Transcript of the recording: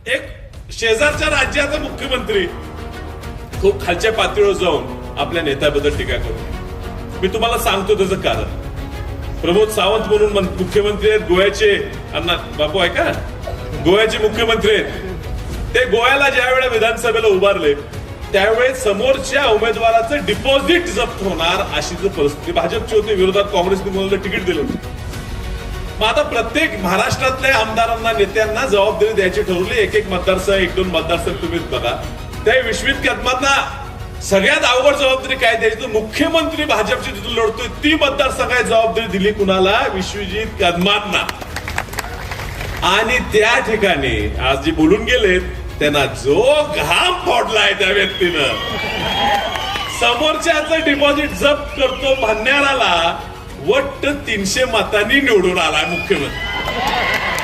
एक शेजारच्या राज्याचा मुख्यमंत्री खूप खालच्या पातळीवर जाऊन आपल्या नेत्याबद्दल टीका करतो. मी तुम्हाला सांगतो त्याचं कारण. प्रमोद सावंत म्हणून मुख्यमंत्री आहेत गोव्याचे. अण्णा बापू आहे का, गोव्याचे मुख्यमंत्री आहेत. ते गोव्याला ज्या वेळेला विधानसभेला उभारले त्यावेळेस समोरच्या उमेदवाराचं डिपॉझिट जप्त होणार अशी जर परिस्थिती भाजपची होती, विरोधात काँग्रेसने कोणाला तिकीट दिलं. मग आता प्रत्येक महाराष्ट्रातल्या आमदारांना नेत्यांना जबाबदारी द्यायची ठरवली. एक एक मतदारसंघ, एक दोन मतदारसंघ तुम्ही बघा. त्या विश्वित कदमांना सगळ्यात अवघड जबाबदारी काय द्यायची, तर मुख्यमंत्री भाजपची तिथून लढतोय ती मतदारसंघाची जबाबदारी दिली कुणाला, विश्वजित कदमांना. आणि त्या ठिकाणी आज जे बोलून गेलेत त्यांना जो घाम फोडलाय त्या व्यक्तीनं, समोरच्याचं डिपॉझिट जप्त करतो म्हणणाऱ्याला वट्ट 300 मतांनी निवडून आलाय मुख्यमंत्री.